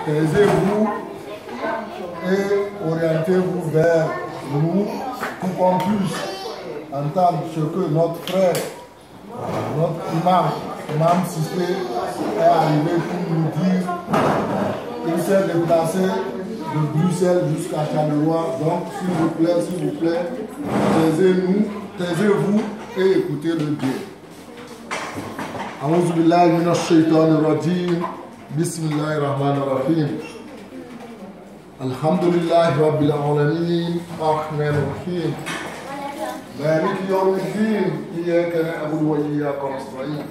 taisez-vous et orientez-vous vers nous pour qu'on puisse entendre ce que notre frère, notre imam Sissé, est arrivé pour nous dire. Il s'est déplacé de Bruxelles jusqu'à Charleroi. Donc, s'il vous plaît, taisez-vous et écoutez le Dieu. A'udhu billahi minash shaitanir rajim. Bismillahir rahmanir rahim. Alhamdulillahi rabbil alamin. Arrahmanir rahim. مالك يوم الدين إياك نعبد وإياك نستعين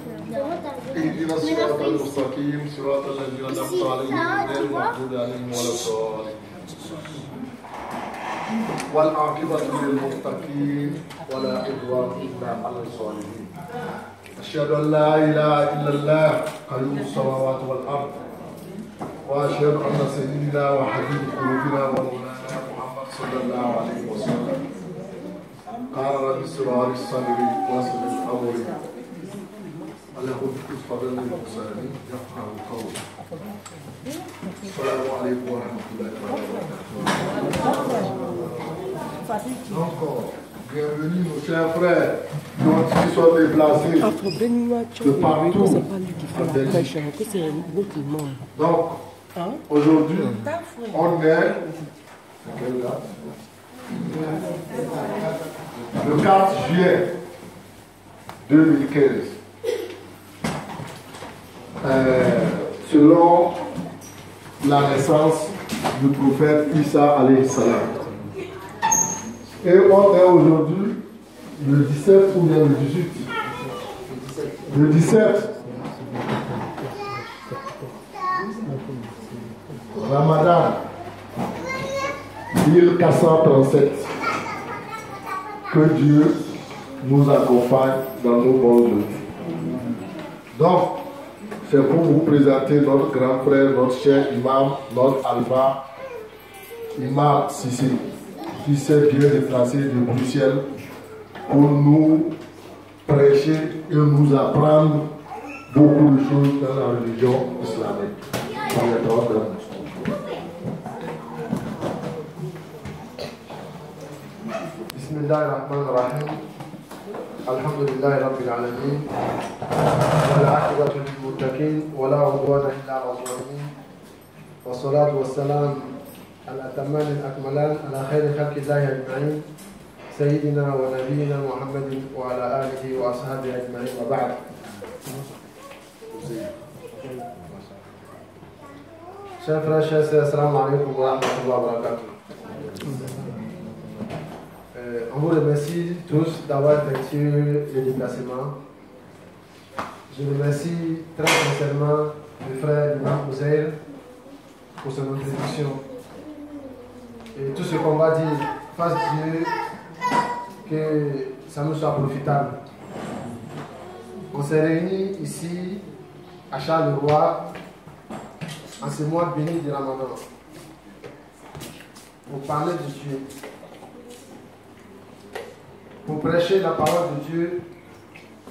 اهدنا الصراط المستقيم صراط الذين أنعمت عليهم غير المغضوب عليهم ولا الضالين والعاقبة للمتقين ولا عدوان إلا على الظالمين أشهد أن لا إله إلا الله قيوم السماوات والأرض وأشهد أن سيدنا وحبيب قلوبنا ومولانا محمد صلى الله عليه وسلم قال رب اشرح لي صدري ويسر لي امري اللهم اغفر لي المسلمين يفقهوا قولي السلام عليكم ورحمه الله وبركاته. Encore, bienvenue nos chers frères qui sont déplacés de partout. Donc, aujourd'hui, on est quelle date? Le 4 juillet 2015, selon la naissance du prophète Issa alayhi salam. Et on est aujourd'hui le 17 ou bien le 18? Le 17. Ramadan 1437. Que Dieu nous accompagne dans nos bons jours. Donc, c'est pour vous présenter notre grand frère, notre cher imam, notre alpha, imam Sissé, qui s'est bien déplacé de Bruxelles pour nous prêcher et nous apprendre beaucoup de choses dans la religion islamique. بسم الله الرحمن الرحيم الحمد لله رب العالمين والعاقبة للمتقين ولا عدوان إلا على الظالمين والصلاة والسلام الأتمان الأكملان على خير خلق الله أجمعين سيدنا ونبينا محمد وعلى آله وأصحابه أجمعين وبعد. Chers frères, chers sœurs, assalamu alaikum wa rahmatullahi wa barakatuh. On vous remercie tous d'avoir effectué le déplacement. Je remercie très sincèrement le frère Imam Ouzair pour son introduction. Et tout ce qu'on va dire, fasse Dieu que ça nous soit profitable. On s'est réunis ici à Charleroi en ce mois béni du Ramadan pour parler de Dieu, pour prêcher la parole de Dieu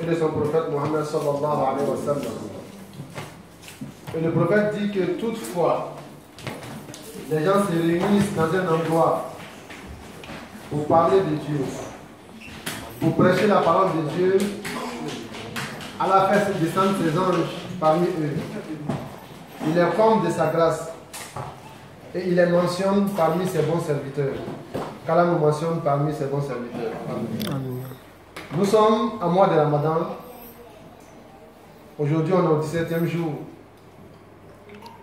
et de son prophète Mohammed sallallahu alayhi wa sallam. Et le prophète dit que toutefois, les gens se réunissent dans un endroit pour parler de Dieu, pour prêcher la parole de Dieu, à la fin se descendent ses anges parmi eux. Il les forme de sa grâce et il les mentionne parmi ses bons serviteurs. Qu'Allah nous mentionne parmi ses bons serviteurs. Amen. Nous sommes en mois de Ramadan. Aujourd'hui, on est au 17e jour.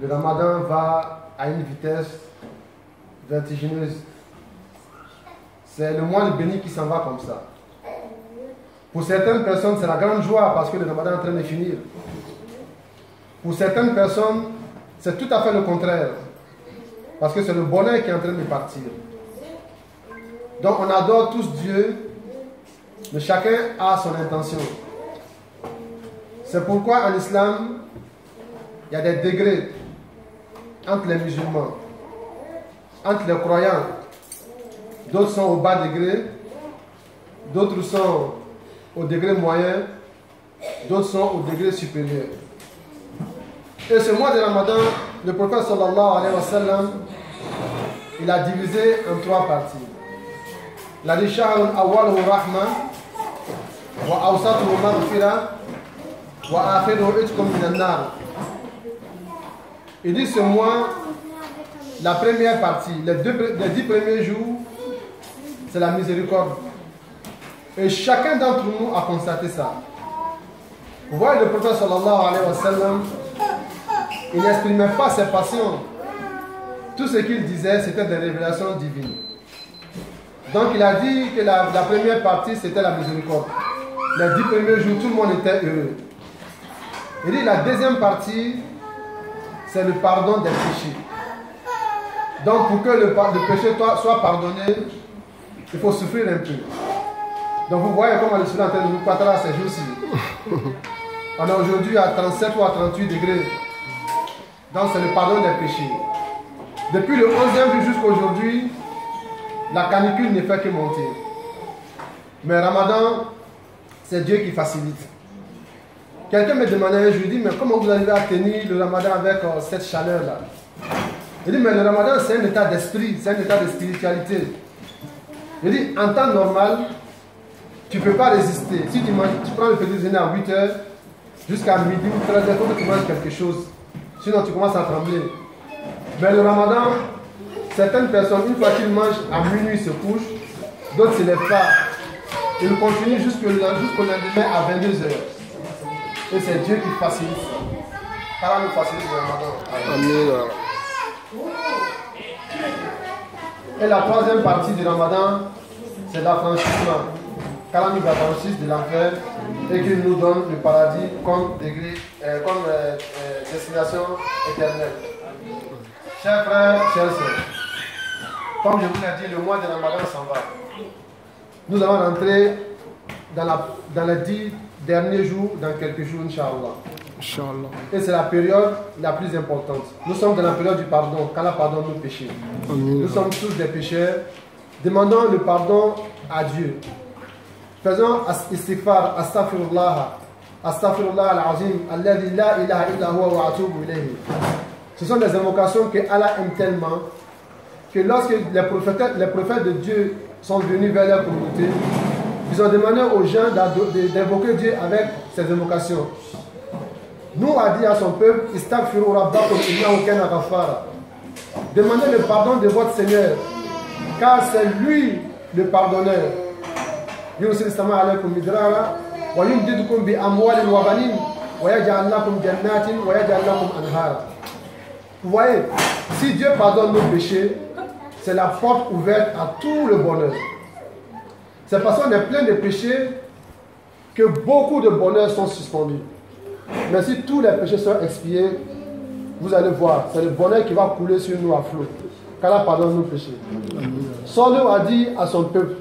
Le Ramadan va à une vitesse vertigineuse. C'est le mois de béni qui s'en va comme ça. Pour certaines personnes, c'est la grande joie parce que le Ramadan est en train de finir. Pour certaines personnes, c'est tout à fait le contraire. Parce que c'est le bonheur qui est en train de partir. Donc on adore tous Dieu, mais chacun a son intention. C'est pourquoi en islam, il y a des degrés entre les musulmans, entre les croyants. D'autres sont au bas degré, d'autres sont au degré moyen, d'autres sont au degré supérieur. Et ce mois de Ramadan, le prophète sallallahu alayhi wa sallam, il a divisé en 3 parties. Il a dit Shahrun awwaluhu rahma, wa awsatuhu maghfira, wa akhiruhu itqun minan nar. Il dit ce mois, la première partie, les 10 premiers jours, c'est la miséricorde. Et chacun d'entre nous a constaté ça. Vous voyez, le prophète sallallahu alayhi wa sallam, il n'exprimait pas ses passions. Tout ce qu'il disait, c'était des révélations divines. Donc il a dit que la première partie, c'était la miséricorde. Les 10 premiers jours, tout le monde était heureux. Il dit la deuxième partie, c'est le pardon des péchés. Donc pour que le péché soit pardonné, il faut souffrir un peu. Donc vous voyez comment le soleil est en train de nous patara ces jours-ci. On est aujourd'hui à 37 ou à 38 degrés. Donc c'est le pardon des péchés. Depuis le 11e jour jusqu'à aujourd'hui, la canicule ne fait que monter. Mais Ramadan, c'est Dieu qui facilite. Quelqu'un me demandait, je lui dis, mais comment vous arrivez à tenir le Ramadan avec cette chaleur-là? Il dit, mais le Ramadan, c'est un état d'esprit, c'est un état de spiritualité. Il dit, en temps normal, tu ne peux pas résister. Si tu prends le petit déjeuner à 8 h, jusqu'à midi ou 13 h, il faut que tu manges quelque chose. Sinon, tu commences à trembler. Mais le Ramadan, certaines personnes, une fois qu'ils mangent, à minuit, ils se couchent. D'autres ne se lèvent pas. Ils continuent jusqu'au lendemain à 22 h. Et c'est Dieu qui facilite ça. Allah nous facilite le Ramadan. Amen. Et la troisième partie du Ramadan, c'est l'affranchissement. Qu'Allah nous affranchisse de l'enfer et qu'il nous donne le paradis comme destination éternelle. Chers frères, chers sœurs, comme je vous l'ai dit, le mois de Ramadan s'en va. Nous allons rentrer dans les 10 derniers jours, dans quelques jours, Inch'Allah. Inch'Allah. Et c'est la période la plus importante. Nous sommes dans la période du pardon, qu'Allah pardonne nos péchés. Amen. Nous sommes tous des pécheurs. Demandons le pardon à Dieu. Faisons istighfar, astaghfirullah, astaghfirullah al-azim, alladhi la ilaha illa huwa wa atubu ilayhi. Ce sont des invocations que Allah aime tellement que lorsque les prophètes de Dieu sont venus vers leur communauté, ils ont demandé aux gens d'invoquer Dieu avec ces invocations. Nous a dit à son peuple, istaghfiru rabbakum innahu kana ghaffara. Demandez le pardon de votre Seigneur, car c'est lui le pardonneur. يرسل السماء عليكم مدرارا ويمددكم بأموال وبنين ويجعل لكم جنات ويجعل لكم أنهارا. Vous voyez, si Dieu pardonne nos péchés, c'est la porte ouverte à tout le bonheur. C'est parce qu'on est plein de péchés que beaucoup de bonheurs sont suspendus. Mais si tous les péchés sont expiés, vous allez voir, c'est le bonheur qui va couler sur nous à flot. Qu'Allah pardonne nos péchés. Salih a dit à son peuple,